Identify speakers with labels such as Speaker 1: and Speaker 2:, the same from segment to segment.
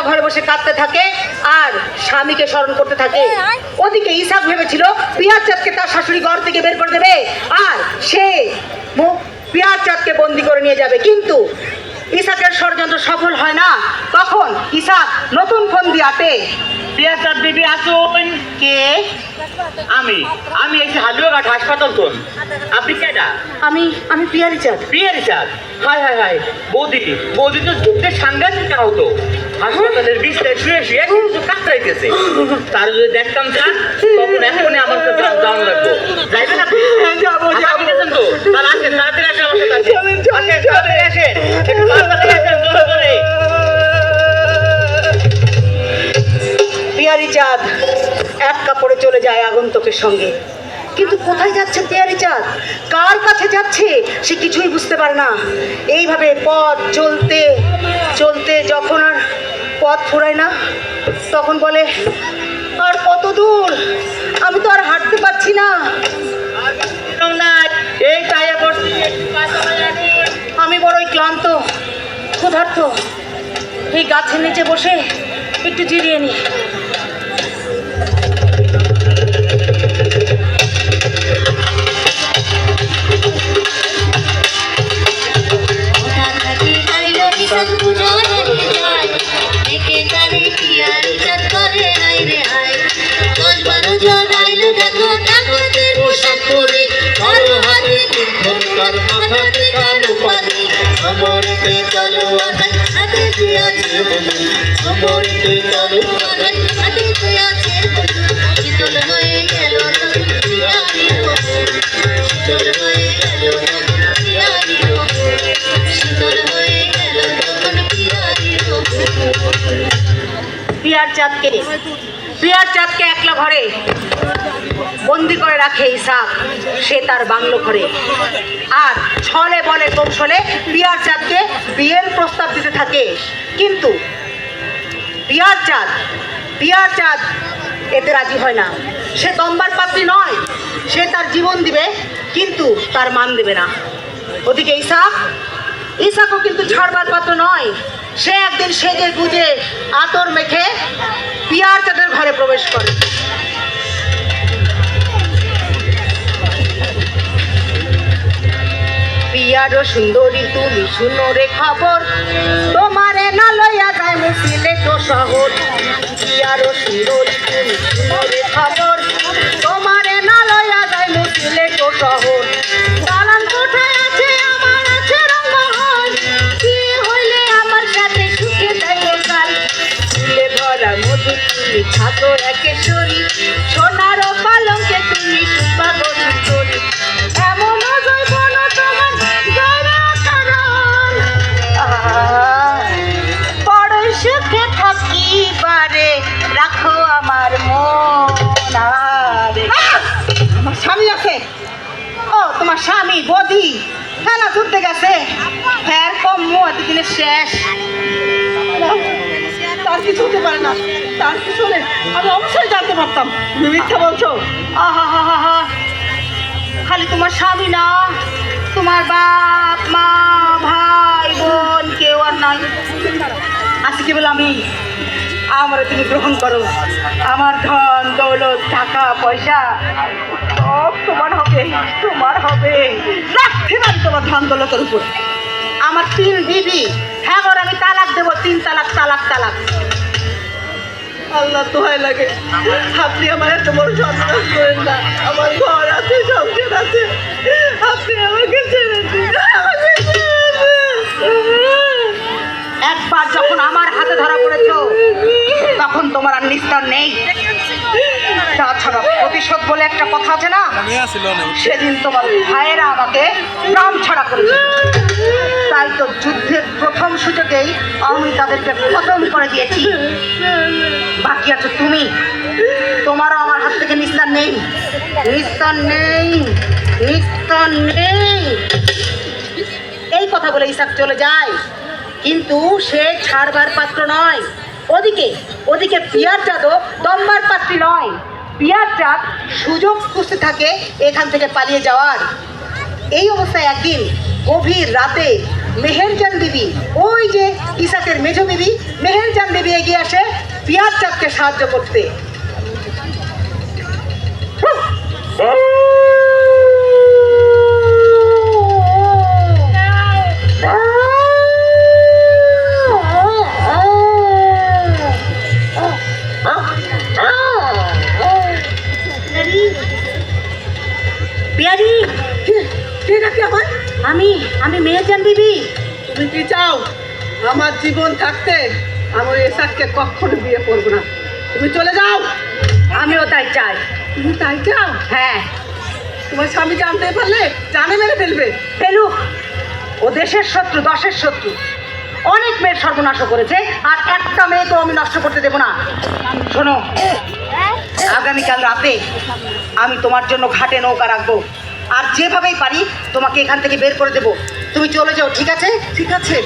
Speaker 1: ঘরে বসে কাঁদতে থাকে আর স্বামীকে স্মরণ করতে থাকে। ওদিকে ইসাক ভেবেছিল পিয়ারচাঁদকে তার শাশুড়ি ঘর থেকে বের করে দেবে আর সে পিয়ারচাঁদকে বন্দি করে নিয়ে যাবে, কিন্তু ইসাকের ষড়যন্ত্র সফল হয় না। তখন ইসাক নতুন ফোন দিয়ে আটে।
Speaker 2: পিয়ারচাঁদ বিবি আসুন।
Speaker 1: কে?
Speaker 2: আমি এই হালুয়াঘাট হাসপাতাল কোন? আপনি কেডা?
Speaker 1: আমি পিয়ারচাঁদ।
Speaker 2: পিয়ারচাঁদ? হায় হায় হায়, বৌদি তো যুদ্ধের সাংঘাতিক হতো। হাসপাতালের বিছানায় শুয়ে শুয়ে কিন্তু কাতরাইতেছে। তার যদি দেখতাম চান তখন এখনই আমার কাছে দাম লাগতো। যাইবেন আপনি?
Speaker 1: যাবো।
Speaker 2: তো তার আসেন, তাড়াতাড়ি আসেন আমার সাথে। তাড়াতাড়ি আসেন, একটু তাড়াতাড়ি আসেন জলদি করে।
Speaker 1: পিয়ারচাঁদ এক কাপড়ে চলে যায় আগন্তুকের সঙ্গে, কিন্তু কোথায় যাচ্ছে পিয়ারচাঁদ, কার কাছে যাচ্ছে সে কিছুই বুঝতে পারে না। এইভাবে পথ চলতে চলতে যখন আর পথ ফুরায় না তখন বলে, আর কত দূর, আমি তো আর হাঁটতে পারছি না, আমি বড়ই ক্লান্ত ক্ষুধার্ত, এই গাছের নিচে বসে একটু জিরিয়ে নি। পিয়ারচাঁদকে একলা ঘরে বন্দি করে রাখে ইসাক, সে তার বাংলো ঘরে। আর ছলে বলে কৌশলে পিয়ারচাঁদকে বিয়ের প্রস্তাব দিতে থাকে, কিন্তু পিয়ারচাঁদ এতে রাজি হয় না। সে দম্বার পাত্রী নয়, সে তার জীবন দিবে কিন্তু তার মান দেবে না। ওদিকে ইসাকও কিন্তু ছাড়বার পাত্র নয়। সে একদিন সেজে গুজে আতর মেখে পিয়ারচাঁদের ঘরে প্রবেশ করে। পিয়ার সুন্দরী তুমি শুনো রে খবর, তোমারে না লইয়া যায় সিলেট শহর। পিয়ার সুন্দরী তুমি শুনো রে খবর, তোমারে না লইয়া যায় সিলেট শহর। দালান কোঠায় আছে আমার আছে রঙ্গমহল, কি হইলে আমার সাথে সুখে যাইও কাল। ফুলে ভরা মধু তুমি থাকো একেশ্বরী, সোনার পালঙ্কে তুমি সুপাগো সুন্দরী। এমন জৈবন তোমার বড়ই সুখে থাকিবারে রাখো আমার মন। আমার স্বামী আছে? ও তোমার স্বামী বদি খেলা ছুটতে গেছে, ফের কম এতদিনের শেষ। তার কিছু হতে পারে না, তার কিছু হলে আমি অবশ্যই জানতে পারতাম। তুমি মিথ্যা বলছো। আহা হা হা হা, খালি তোমার স্বামী না, তোমার বাপ মা ভাই বোন কেউ আর নাই, আজকে কেবল আমি। আমার তুমি গ্রহণ করো, আমার ধন দৌলত টাকা পয়সা সব তোমার হবে, তোমার হবে। রাখতে পারি তোমার ধন দৌলতের উপর। আমার 3 বিবি, হ্যাঁ ওর আমি তালাক দেবো, 3 তালাক তালাক তালাক। আল্লাহ দোহাই লাগে, আপনি আমার এত বড় সন্তান করেন না। আমার ঘর আছে, সংসার আছে, আপনি আমাকে ছেড়ে দিন। একবার যখন আমার হাতে ধরা পড়েছো তখন তোমার আর নিস্তার নেই। তাছাড়া প্রতিশোধ বলে একটা কথা আছে না, সেদিন তোমার ভাইয়েরা আমাকে গ্রাম ছাড়া করেছে, তাই তো যুদ্ধের প্রথম সুযোগেই আমি তাদেরকে খতম করে দিয়েছি। বাকি আছো তুমি, তোমারও আমার হাত থেকে নিস্তার নেই। নিস্তার নেই, নিস্তার নেই। এই কথা বলে ইসাক চলে যায়, কিন্তু সে ছাড়বার পাত্র নয়। ওদিকে ওদিকে পিয়ার চাঁদও দমবার পাত্রী নয়। পিয়ার চাঁদ সুযোগ খুঁজতে থাকে এখান থেকে পালিয়ে যাওয়ার। এই অবস্থায় একদিন গভীর রাতে মেহেরজান বিবি, ওই যে ইসাকের মেজ বিবি মেহেরজান বিবি এগিয়ে আসে পিয়ার চাঁদকে সাহায্য করতে। পিয়ারি, কে ডাকে আমার? আমি মেহেরজান বিবি।
Speaker 3: তুমি কি চাও? আমার জীবন থাকতে আমি এসাককে কখনো বিয়ে করবো না। তুমি চলে যাও।
Speaker 1: আমিও তাই চাই।
Speaker 3: তুমি তাই চাও?
Speaker 1: হ্যাঁ,
Speaker 3: তোমার স্বামী জানতে পারলে জানে মেরে ফেলবে।
Speaker 1: ফেলুক, ও দেশের শত্রু, দশের শত্রু। অনেক মেয়ের সর্বনাশ করেছে, আর একটা মেয়ে তো আমি নষ্ট করতে দেবো না। শোনো, আগামীকাল রাতে আমি তোমার জন্য ঘাটে নৌকা রাখবো, আর যেভাবেই পারি তোমাকে এখান থেকে বের করে দেবো। তুমি চলে যাও, ঠিক আছে?
Speaker 3: ঠিক আছে।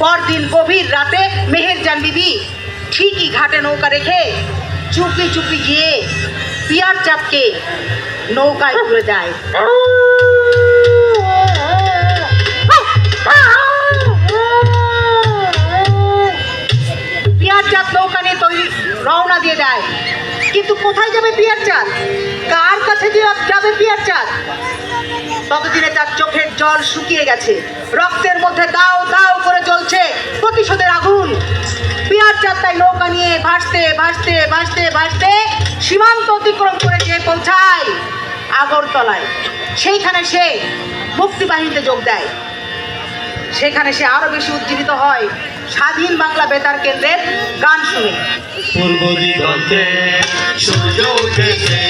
Speaker 1: পরদিন গভীর রাতে মেহেরজান বিবি ঠিকই ঘাটে নৌকা রেখে চুপি চুপি গিয়ে পিয়ার চাঁদকে নৌকায় তুলে দেয়। পিয়ার চাঁদ নৌকা নিয়ে রওনা দিয়ে দেয়, কিন্তু কোথায় যাবে পিয়ার চাঁদ? কার কাছে যাবে পিয়ার চাঁদ? ততদিনে তার চোখের জল শুকিয়ে গেছে, রক্তের মধ্যে দাও দাও করে জ্বলছে প্রতিশোধের আগুন। পিয়ার চাঁদ তাই নৌকা নিয়ে ভাসতে ভাসতে ভাসতে ভাসতে সীমান্ত অতিক্রম করে গিয়ে পৌঁছায় আগরতলায়। সেইখানে সে মুক্তিবাহিনীতে যোগ দেয়। সেখানে সে আরো বেশি উজ্জীবিত হয় স্বাধীন বাংলা বেতার কেন্দ্রের গান শুনে।
Speaker 4: পূর্ব দিগন্তে সূর্য উঠেছে,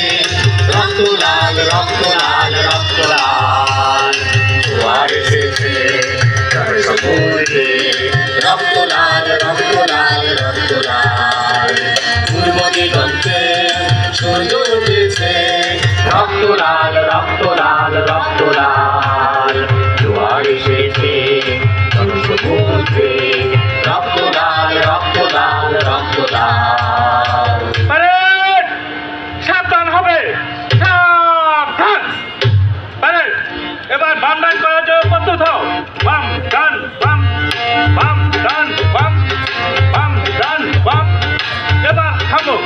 Speaker 4: রক্ত লাল রক্ত লাল রক্ত লাল, জোয়ার এসেছে সমুদ্রে, রক্ত লাল রক্ত লাল রক্ত লাল। পূর্ব দিগন্তে সূর্য উঠেছে, রক্ত লাল রক্ত লাল রক্ত লাল, জোয়ার এসেছে সমুদ্রে, রক্ত লাল রক্ত লাল রক্ত লাল।
Speaker 5: সাবধান হবে, সাবধান। এবার বাম ডান করার জন্য প্রস্তুত হও। বাম ডান বাম, বাম ডান বাম, বাম ডান বাম। এবার থামো।